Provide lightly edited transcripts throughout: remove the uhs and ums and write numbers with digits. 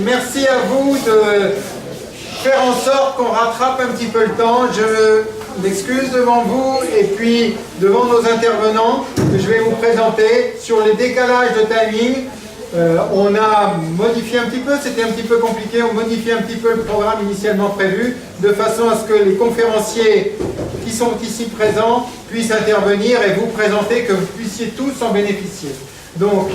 merci à vous de faire en sorte qu'on rattrape un petit peu le temps. Je m'excuse devant vous et puis devant nos intervenants que je vais vous présenter sur les décalages de timing. On a modifié un petit peu, c'était un petit peu compliqué, on modifie un petit peu le programme initialement prévu de façon à ce que les conférenciers qui sont ici présents puissent intervenir et vous présenter, que vous puissiez tous en bénéficier. Donc,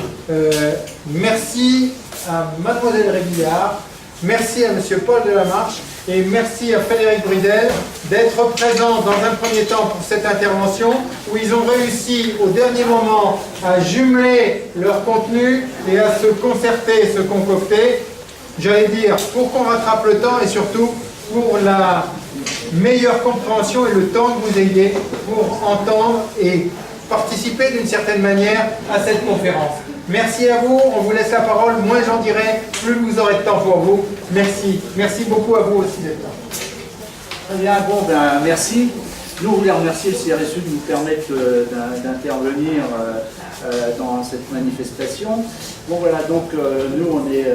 merci à Mademoiselle Révillard, merci à Monsieur Paul Delamarche et merci à Frédéric Bridel d'être présents dans un premier temps pour cette intervention où ils ont réussi au dernier moment à jumeler leur contenu et à se concerter, se concocter, j'allais dire, pour qu'on rattrape le temps et surtout pour la meilleure compréhension et le temps que vous ayez pour entendre et participer d'une certaine manière à cette conférence. Merci à vous, on vous laisse la parole, moins j'en dirai, plus vous aurez de temps pour vous. Merci, merci beaucoup à vous aussi d'être là. Très bien, bon ben merci. Nous on voulait remercier le CRSU de nous permettre d'intervenir dans cette manifestation. Bon voilà, donc nous on est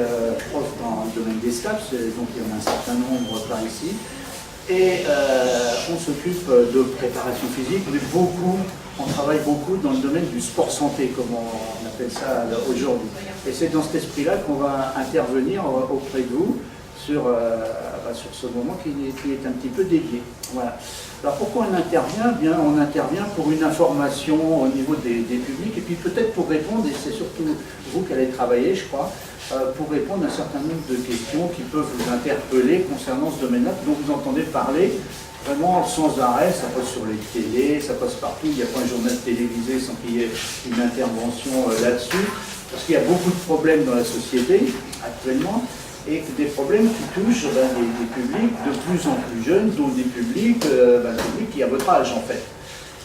prof dans le domaine des SCAPS, donc il y en a un certain nombre par ici. Et on s'occupe de préparation physique, mais on travaille beaucoup dans le domaine du sport santé, comme on appelle ça aujourd'hui. Et c'est dans cet esprit-là qu'on va intervenir auprès de vous sur ce moment qui est un petit peu dédié. Voilà. Alors pourquoi on intervient? Bien, on intervient pour une information au niveau des publics, et puis peut-être pour répondre, et c'est surtout vous qui allez travailler, je crois, pour répondre à un certain nombre de questions qui peuvent vous interpeller concernant ce domaine-là, dont vous entendez parler vraiment sans arrêt. Ça passe sur les télés, ça passe partout, il n'y a pas un journal télévisé sans qu'il y ait une intervention là-dessus, parce qu'il y a beaucoup de problèmes dans la société actuellement, et des problèmes qui touchent des publics de plus en plus jeunes, dont des publics, qui a votre âge en fait.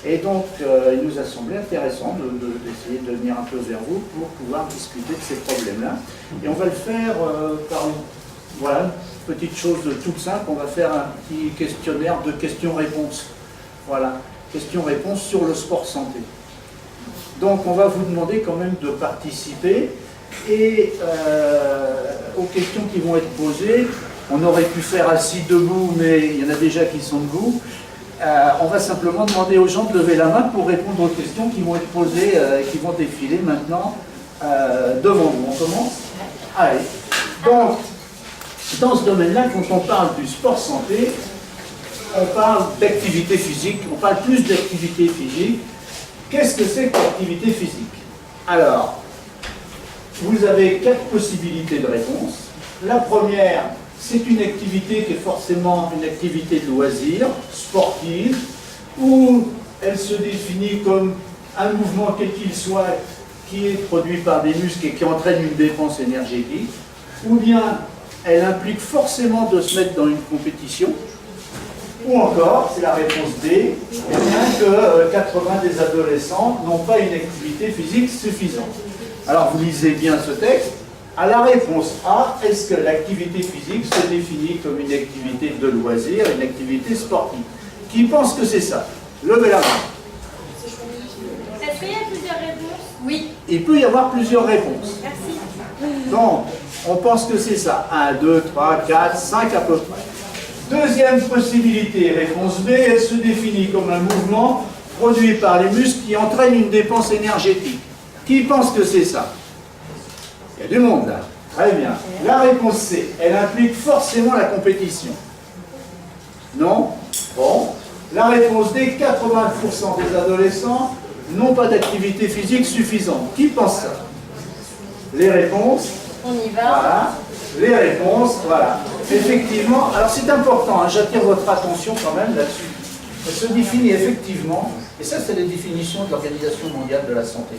Et donc, il nous a semblé intéressant d'essayer de venir un peu vers vous pour pouvoir discuter de ces problèmes-là. Et on va le faire par une petite chose toute simple. On va faire un petit questionnaire de questions-réponses. Voilà, questions-réponses sur le sport santé. Donc, on va vous demander quand même de participer. Et aux questions qui vont être posées, on aurait pu faire assis debout, mais il y en a déjà qui sont debout. On va simplement demander aux gens de lever la main pour répondre aux questions qui vont être posées et qui vont défiler maintenant devant vous. On commence? Allez. Donc, dans ce domaine-là, quand on parle du sport santé, on parle d'activité physique, on parle plus d'activité physique. Qu'est-ce que c'est que l'activité physique? Alors, vous avez 4 possibilités de réponse. La première, c'est une activité qui est forcément une activité de loisir, sportive, où elle se définit comme un mouvement quel qu'il soit qui est produit par des muscles et qui entraîne une dépense énergétique, ou bien elle implique forcément de se mettre dans une compétition, ou encore, c'est la réponse D, et bien que 80 des adolescents n'ont pas une activité physique suffisante. Alors vous lisez bien ce texte. À la réponse A, est-ce que l'activité physique se définit comme une activité de loisir, une activité sportive? Qui pense que c'est ça? Levez la main. Est-ce qu'il y a plusieurs réponses? Oui. Il peut y avoir plusieurs réponses. Merci. Donc, on pense que c'est ça. 1, 2, 3, 4, 5 à peu près. Deuxième possibilité, réponse B, elle se définit comme un mouvement produit par les muscles qui entraîne une dépense énergétique. Qui pense que c'est ça? Il y a du monde là. Très bien. La réponse C, elle implique forcément la compétition. Non? Bon. La réponse D, 80% des adolescents n'ont pas d'activité physique suffisante. Qui pense ça? Les réponses? On y va. Voilà. Les réponses, voilà. Effectivement, alors c'est important, hein, j'attire votre attention quand même là-dessus. Elle se définit effectivement, et ça c'est la définition de l'Organisation mondiale de la santé,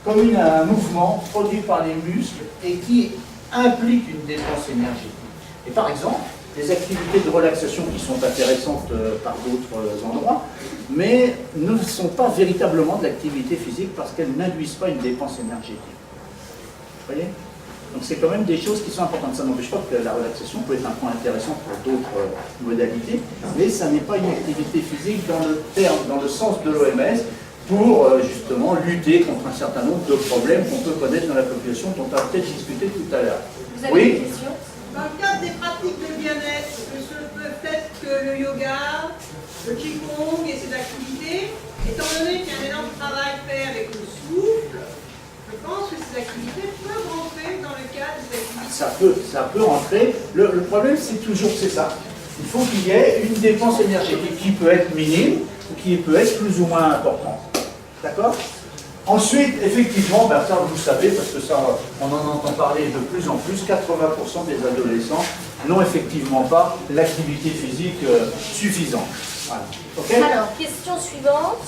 comme un mouvement produit par les muscles et qui implique une dépense énergétique. Et par exemple, des activités de relaxation qui sont intéressantes par d'autres endroits, mais ne sont pas véritablement de l'activité physique parce qu'elles n'induisent pas une dépense énergétique. Vous voyez? Donc c'est quand même des choses qui sont importantes. Ça n'empêche pas que la relaxation peut être un point intéressant pour d'autres modalités, mais ça n'est pas une activité physique dans le sens de l'OMS, pour justement lutter contre un certain nombre de problèmes qu'on peut connaître dans la population, dont on a peut-être discuté tout à l'heure. Vous avez Oui. une question? Dans le cadre des pratiques de bien-être, peut-être que le yoga, le qigong et ces activités, étant donné qu'il y a un énorme travail fait avec le souffle, je pense que ces activités peuvent rentrer dans le cadre des activités. Ça peut rentrer. Le problème, c'est toujours que c'est ça. Il faut qu'il y ait une dépense énergétique qui peut être minime ou qui peut être plus ou moins importante. D'accord? Ensuite, effectivement, ben ça vous savez, parce que ça, on en entend parler de plus en plus, 80% des adolescents n'ont effectivement pas l'activité physique suffisante. Voilà. Ok? Alors, question suivante.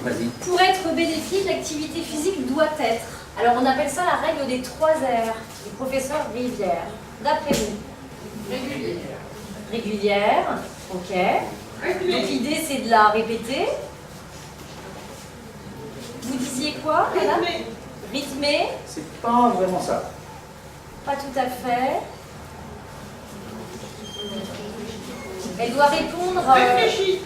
Vas-y. Pour être bénéfique, l'activité physique doit être. Alors, on appelle ça la règle des 3 R du professeur Rivière. D'après vous? Régulière. Régulière, ok. Donc, l'idée, c'est de la répéter. Vous disiez quoi, madame? Rythmée. C'est pas vraiment ça. Pas tout à fait. Elle doit répondre. Réfléchis.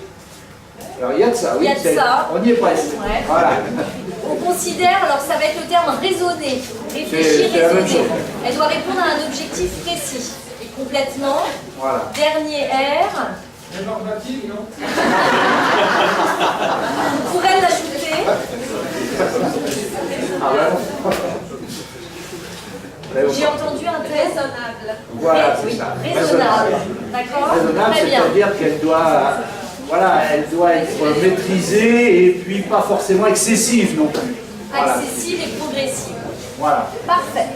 Alors il y a de ça, oui. Il y a de ça. On y est presque. Ouais. Voilà. On considère, alors ça va être le terme raisonner. Réfléchir, C'est la même raisonner. chose. Elle doit répondre à un objectif précis. Et complètement. Voilà. Dernier R. Normative, non? On pourrait l'ajouter. Ah ouais. J'ai entendu un test. Voilà, c'est Oui, ça. raisonnable. D'accord? Raisonnable, Très bien. c'est-à-dire qu'elle doit, voilà, elle doit être maîtrisée et puis pas forcément excessive non plus. Voilà. Accessible et progressive. Voilà. Parfait.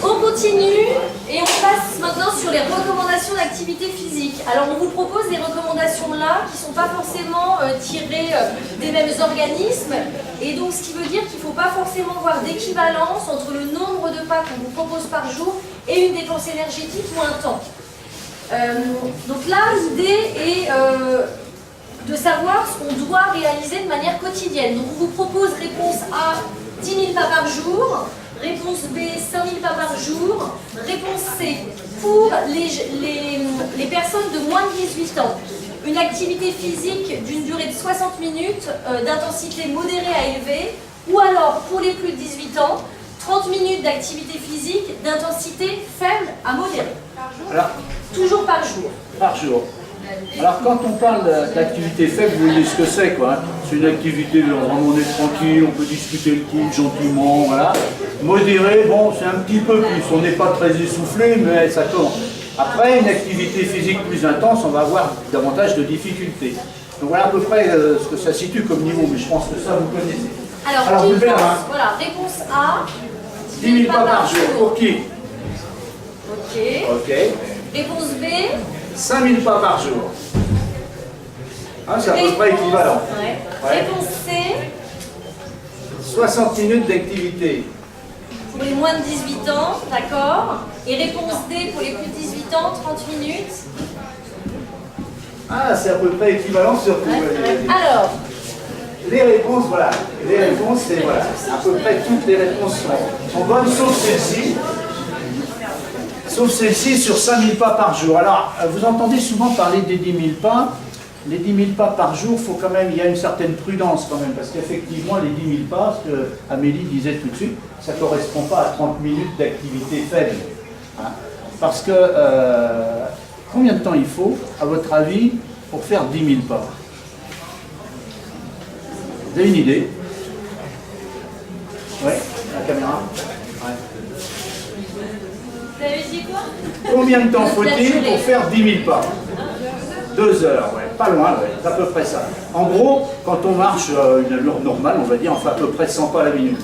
On continue et on passe maintenant sur les recommandations d'activité physique. Alors on vous propose des recommandations là qui ne sont pas forcément tirées des mêmes organismes et donc ce qui veut dire qu'il ne faut pas forcément voir d'équivalence entre le nombre de pas qu'on vous propose par jour et une dépense énergétique ou un temps. Donc là l'idée est de savoir ce qu'on doit réaliser de manière quotidienne. Donc on vous propose réponse A 10 000 pas par jour. Réponse B, 5 000 pas par jour. Réponse C, pour les personnes de moins de 18 ans, une activité physique d'une durée de 60 minutes, d'intensité modérée à élevée, ou alors pour les plus de 18 ans, 30 minutes d'activité physique d'intensité faible à modérée. Alors, Toujours par jour. par jour. Alors quand on parle d'activité faible, vous voyez ce que c'est quoi. Hein. C'est une activité où vraiment on est tranquille, on peut discuter le coup gentiment, voilà. Modéré, bon c'est un petit peu plus, on n'est pas très essoufflé, mais ça commence. Après, une activité physique plus intense, on va avoir davantage de difficultés. Donc voilà à peu près ce que ça situe comme niveau, mais je pense que ça vous connaissez. Alors qui Hubert, pense, hein. voilà, réponse A, 10 000 pas par jour, pour qui? Ok. Ok. Réponse B. 5 000 pas par jour. Hein, c'est à peu près équivalent. Ouais. Ouais. Réponse C. 60 minutes d'activité. Pour les moins de 18 ans, d'accord. Et réponse D pour les plus de 18 ans, 30 minutes. Ah, c'est à peu près équivalent surtout. Alors, Les réponses, voilà. Les réponses, c'est voilà. À peu près toutes les réponses sont bonnes, sauf celle-ci. Sauf celle-ci sur 5 000 pas par jour. Alors, vous entendez souvent parler des 10 000 pas. Les 10 000 pas par jour, faut quand même, il y a une certaine prudence quand même, parce qu'effectivement, les 10 000 pas, ce que Amélie disait tout de suite, ça ne correspond pas à 30 minutes d'activité faible. Hein. Parce que, combien de temps il faut, à votre avis, pour faire 10 000 pas? Vous avez une idée? Oui, la caméra. Ouais. vous avez dit quoi? Combien de temps faut-il pour faire 10 000 pas? 2 heures, ouais, pas loin, ouais, c'est à peu près ça. En gros, quand on marche une allure normale, on va dire, on fait à peu près 100 pas à la minute.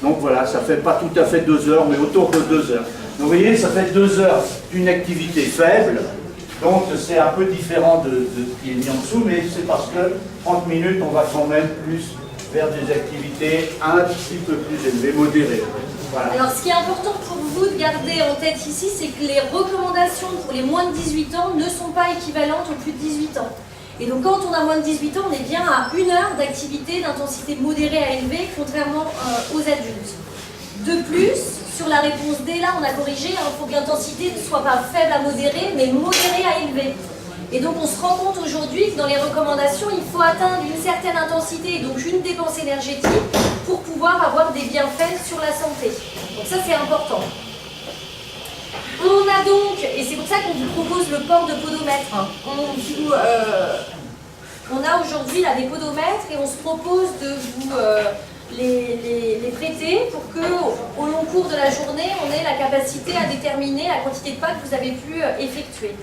Donc voilà, ça fait pas tout à fait 2 heures, mais autour de 2 heures. Donc vous voyez, ça fait 2 heures d'une activité faible, donc c'est un peu différent de ce qui est mis en dessous, mais c'est parce que 30 minutes, on va quand même plus vers des activités un petit peu plus élevées, modérées. Voilà. Alors, ce qui est important pour vous de garder en tête ici, c'est que les recommandations pour les moins de 18 ans ne sont pas équivalentes aux plus de 18 ans. Et donc, quand on a moins de 18 ans, on est bien à 1 heure d'activité d'intensité modérée à élevée, contrairement aux adultes. De plus, sur la réponse D, là, on a corrigé, il faut que l'intensité ne soit pas faible à modérée, mais modérée à élevée. Et donc on se rend compte aujourd'hui que dans les recommandations, il faut atteindre une certaine intensité et donc une dépense énergétique pour pouvoir avoir des bienfaits sur la santé. Donc ça c'est important. On a donc, et c'est pour ça qu'on vous propose le port de podomètre, on a aujourd'hui là des podomètres et on se propose de vous les prêter pour que au long cours de la journée, on ait la capacité à déterminer la quantité de pas que vous avez pu effectuer.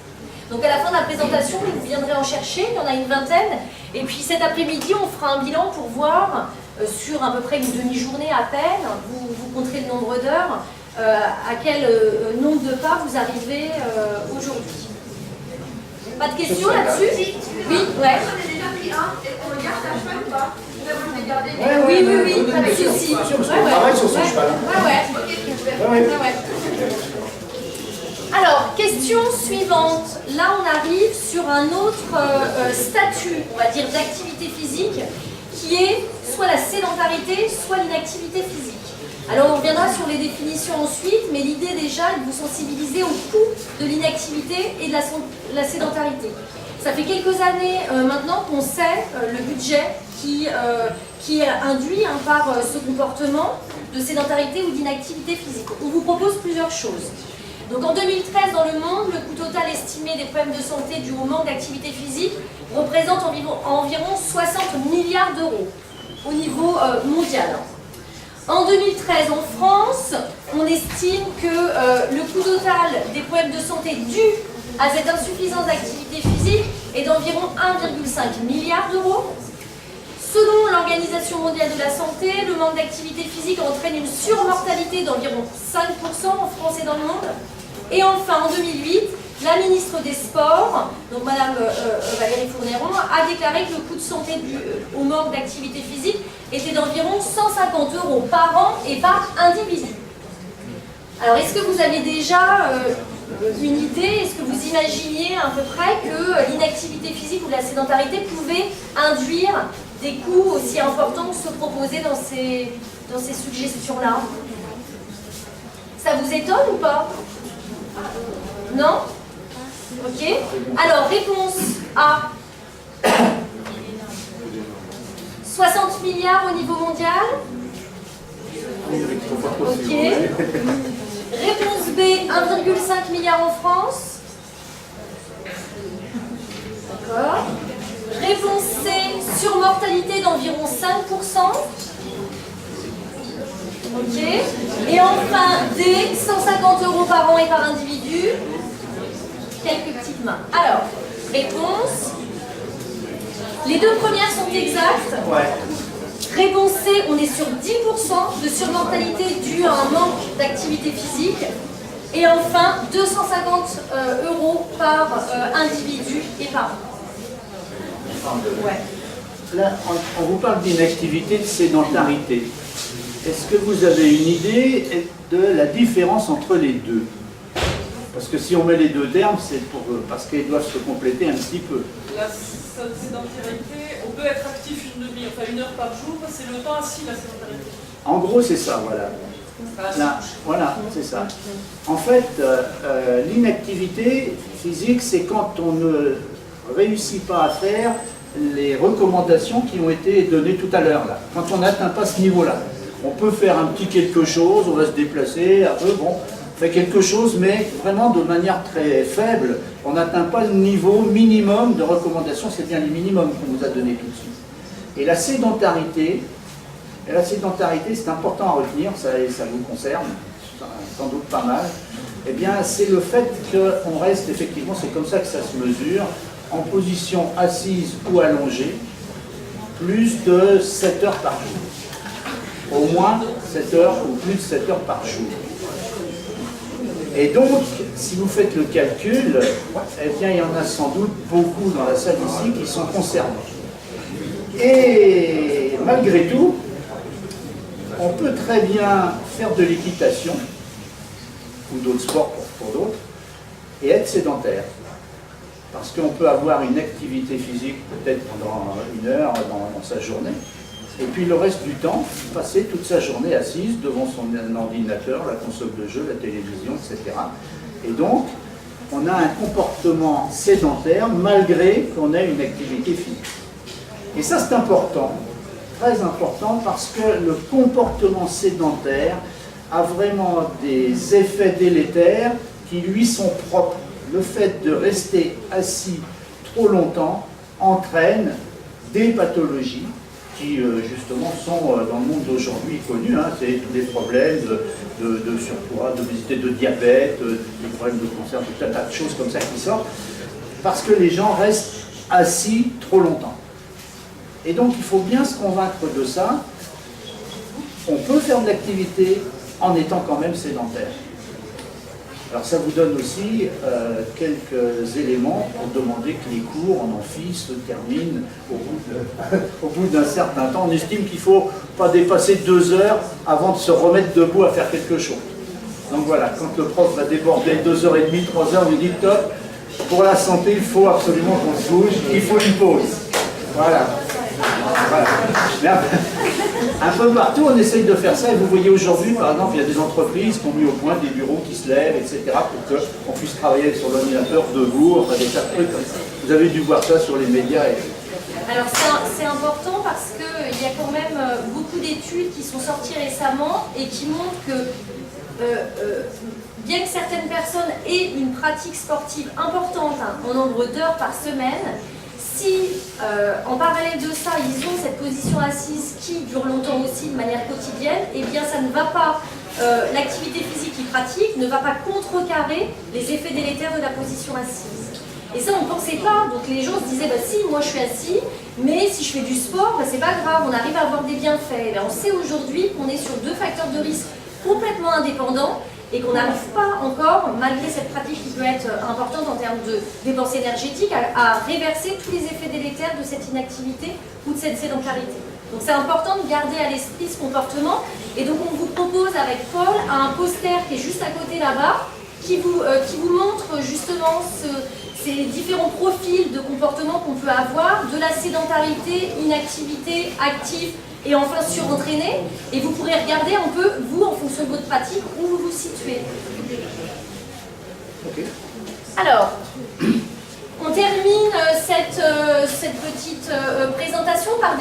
Donc à la fin de la présentation, vous viendrez en chercher, il y en a une vingtaine, et puis cet après-midi, on fera un bilan pour voir, sur à peu près une demi-journée à peine, vous compterez le nombre d'heures, à quel nombre de pas vous arrivez aujourd'hui. Pas de questions là-dessus? Oui, ouais. Oui, pas de soucis. On travaille sur son cheval. Ouais. Alors, question suivante. Là, on arrive sur un autre statut, on va dire, d'activité physique, qui est soit la sédentarité, soit l'inactivité physique. Alors, on reviendra sur les définitions ensuite, mais l'idée déjà est de vous sensibiliser au coût de l'inactivité et de la sédentarité. Ça fait quelques années maintenant qu'on sait le budget qui est induit par ce comportement de sédentarité ou d'inactivité physique. On vous propose plusieurs choses. Donc en 2013, dans le monde, le coût total estimé des problèmes de santé dus au manque d'activité physique représente environ 60 milliards d'euros au niveau mondial. En 2013, en France, on estime que le coût total des problèmes de santé dus à cette insuffisance d'activité physique est d'environ 1,5 milliard d'euros. Selon l'Organisation mondiale de la santé, le manque d'activité physique entraîne une surmortalité d'environ 5% en France et dans le monde. Et enfin, en 2008, la ministre des Sports, donc Madame Valérie Fourniron, a déclaré que le coût de santé dû au manque d'activité physique était d'environ 150 € par an et par individu. Alors, est-ce que vous avez déjà une idée, est-ce que vous imaginiez à peu près que l'inactivité physique ou la sédentarité pouvait induire des coûts aussi importants que ceux proposés dans ces suggestions-là? Ça vous étonne ou pas? Non? Ok. Alors, réponse A. 60 milliards au niveau mondial. Ok. Réponse B, 1,5 milliard en France. D'accord. Réponse C, surmortalité d'environ 5%. Ok. Et enfin D, 150 € par an et par individu. Quelques petites mains. Alors, réponse. Les deux premières sont exactes. Réponse C, on est sur 10% de surmortalité due à un manque d'activité physique. Et enfin, 250 € par individu et par an. Là, on vous parle d'inactivité, de sédentarité. Est-ce que vous avez une idée de la différence entre les deux? Parce que si on met les deux termes, c'est parce qu'ils doivent se compléter un petit peu. La sédentarité, on peut être actif une heure par jour, c'est le temps assis la sédentarité. En gros, c'est ça, voilà. Là, voilà, c'est ça. En fait, l'inactivité physique, c'est quand on ne réussit pas à faire les recommandations qui ont été données tout à l'heure, là. Quand on n'atteint pas ce niveau-là. On peut faire un petit quelque chose, on va se déplacer un peu, bon, on fait quelque chose, mais vraiment de manière très faible. On n'atteint pas le niveau minimum de recommandation, c'est bien le minimum qu'on vous a donné tout de suite. Et la sédentarité, c'est important à retenir, ça vous concerne, sans doute pas mal, eh bien c'est le fait qu'on reste, effectivement, c'est comme ça que ça se mesure, en position assise ou allongée, plus de 7 heures par jour. Au moins 7 heures ou plus de 7 heures par jour. Et donc, si vous faites le calcul, eh bien, il y en a sans doute beaucoup dans la salle ici qui sont concernés. Et malgré tout, on peut très bien faire de l'équitation, ou d'autres sports pour d'autres, et être sédentaire. Parce qu'on peut avoir une activité physique peut-être pendant une heure dans sa journée, et puis le reste du temps, passer toute sa journée assise devant son ordinateur, la console de jeu, la télévision, etc. Et donc, on a un comportement sédentaire malgré qu'on ait une activité physique. Et ça c'est important, très important, parce que le comportement sédentaire a vraiment des effets délétères qui lui sont propres. Le fait de rester assis trop longtemps entraîne des pathologies qui justement sont dans le monde d'aujourd'hui connues, hein. C'est tous les problèmes de surpoids, d'obésité, de diabète, des problèmes de cancer, tout un tas de choses comme ça qui sortent, parce que les gens restent assis trop longtemps. Et donc il faut bien se convaincre de ça. On peut faire de l'activité en étant quand même sédentaire. Alors ça vous donne aussi quelques éléments pour demander que les cours en amphi se terminent au bout d'un certain temps. On estime qu'il ne faut pas dépasser 2 heures avant de se remettre debout à faire quelque chose. Donc voilà, quand le prof va déborder 2h30, 3 heures, vous dites top, pour la santé, il faut absolument qu'on se bouge, il faut une pause. Voilà. Voilà. Un peu partout, on essaye de faire ça, et vous voyez aujourd'hui, par exemple, il y a des entreprises qui ont mis au point des bureaux qui se lèvent, etc., pour qu'on puisse travailler sur l'ordinateur debout, enfin des tas de trucs comme ça. Vous avez dû voir ça sur les médias. Alors c'est important parce qu'il y a quand même beaucoup d'études qui sont sorties récemment et qui montrent que bien que certaines personnes aient une pratique sportive importante, hein, en nombre d'heures par semaine, si en parallèle de ça, ils ont cette position assise qui dure longtemps aussi de manière quotidienne, eh bien ça ne va pas, l'activité physique qu'ils pratiquent ne va pas contrecarrer les effets délétères de la position assise. Et ça on ne pensait pas, donc les gens se disaient bah si, moi je suis assis, mais si je fais du sport, bah, c'est pas grave, on arrive à avoir des bienfaits. Ben, on sait aujourd'hui qu'on est sur 2 facteurs de risque complètement indépendants, et qu'on n'arrive pas encore, malgré cette pratique qui peut être importante en termes de dépenses énergétiques, à réverser tous les effets délétères de cette inactivité ou de cette sédentarité. Donc c'est important de garder à l'esprit ce comportement, et donc on vous propose avec Paul un poster qui est juste à côté là-bas, qui vous montre justement ces différents profils de comportement qu'on peut avoir, de la sédentarité, inactivité, active, et enfin surentraîné, et vous pourrez regarder un peu, vous, en fonction de votre pratique, où vous vous situez. Okay. Alors, on termine cette petite présentation par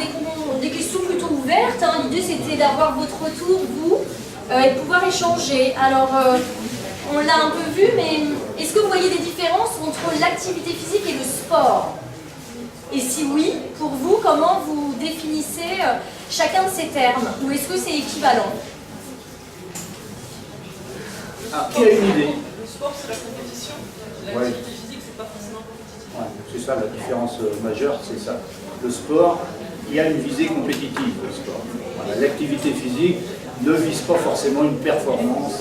des questions plutôt ouvertes, hein. L'idée c'était d'avoir votre retour, vous, et de pouvoir échanger. Alors, on l'a un peu vu, mais est-ce que vous voyez des différences entre l'activité physique et le sport ? Et si oui, pour vous, comment vous définissez chacun de ces termes? Ou est-ce que c'est équivalent? Ah, qui a une idée? Le sport, c'est la compétition. L'activité physique, c'est pas forcément compétitif. Ouais, c'est ça la différence majeure, c'est ça. Le sport, il y a une visée compétitive, le sport. Voilà, l'activité physique ne vise pas forcément une performance.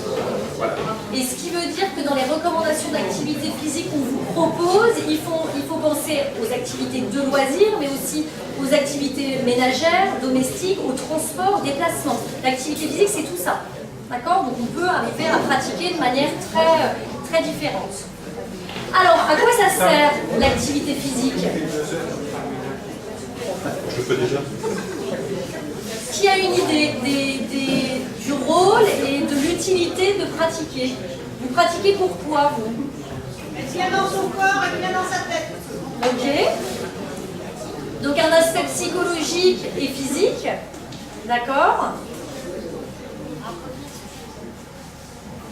Voilà. Et ce qui veut dire que dans les recommandations d'activité physique qu'on vous propose, il faut penser aux activités de loisirs, mais aussi aux activités ménagères, domestiques, au transport, aux déplacements. L'activité physique, c'est tout ça. D'accord? Donc on peut arriver à pratiquer de manière très, très différente. Alors, à quoi ça sert l'activité physique? Je le fais déjà. Qui a une idée du rôle et de l'utilité de pratiquer? Vous pratiquez pourquoi, vous? Elle tient dans son corps, elle tient dans sa tête. Ok. Donc un aspect psychologique et physique. D'accord.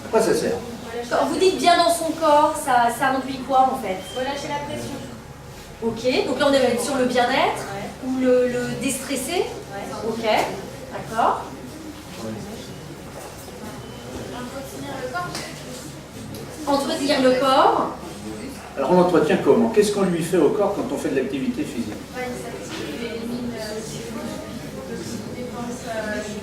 À quoi ça sert? Quand vous dites bien dans son corps, ça induit quoi en fait? Relâcher la pression. Ok, donc là on est sur le bien-être ou le déstresser. Ok, d'accord. Entretenir le corps. Entretenir le corps. Alors on l'entretient comment? Qu'est-ce qu'on lui fait au corps quand on fait de l'activité physique? Ouais, il s'active, il élimine des dépenses alimentaires.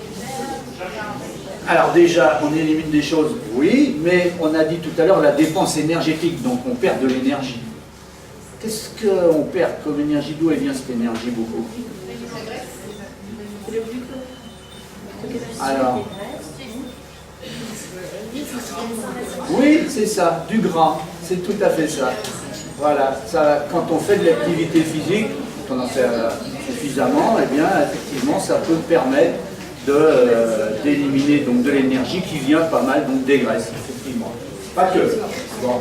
Alors déjà, on élimine des choses, oui, mais on a dit tout à l'heure la dépense énergétique, donc on perd de l'énergie. Qu'est-ce qu'on perd comme énergie? D'où elle vient cette énergie beaucoup? Alors, oui, c'est ça, du gras, c'est tout à fait ça. Voilà, ça, quand on fait de l'activité physique, quand on en fait suffisamment, eh bien, effectivement, ça peut permettre d'éliminer donc de l'énergie qui vient pas mal donc des graisses, effectivement. Pas que. Bon.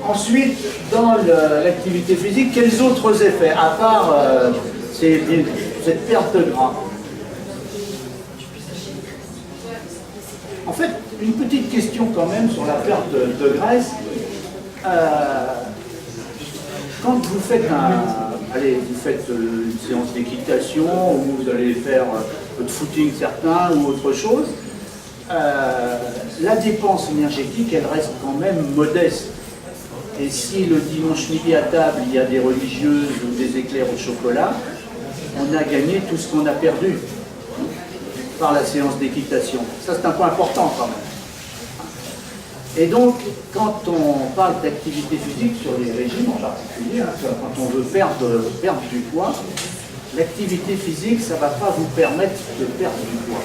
Ensuite, dans l'activité physique, quels autres effets, à part cette perte de gras? En fait, une petite question quand même sur la perte de graisse. Quand vous faites une séance d'équitation, ou vous allez faire de footing certain ou autre chose, la dépense énergétique, elle reste quand même modeste. Et si le dimanche midi à table, il y a des religieuses ou des éclairs au chocolat, on a gagné tout ce qu'on a perdu par la séance d'équitation. Ça, c'est un point important quand même. Et donc, quand on parle d'activité physique sur les régimes en particulier, quand on veut perdre du poids, l'activité physique, ça ne va pas vous permettre de perdre du poids.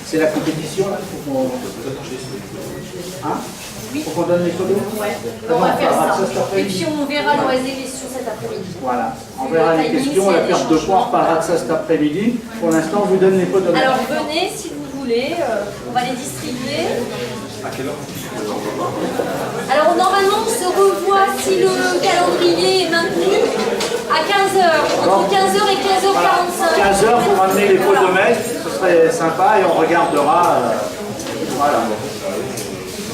C'est la compétition là, faut qu'on... Hein? Faut qu'on donne les photos? Ouais, on va faire ça. Et puis on verra nos questions cet après-midi. Voilà, on verra les questions, la perte de poids, on reparlera de ça cet après-midi. Pour l'instant, on vous donne les photos. Alors venez si vous voulez, on va les distribuer. À quelle heure? Alors normalement on se revoit si le calendrier est maintenu à 15h, entre 15h et 15h45. 15h, vous ramenez les podomètres, ce serait sympa et on regardera. Voilà.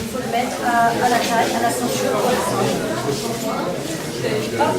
Il faut le mettre à la taille, à la ceinture. Hop.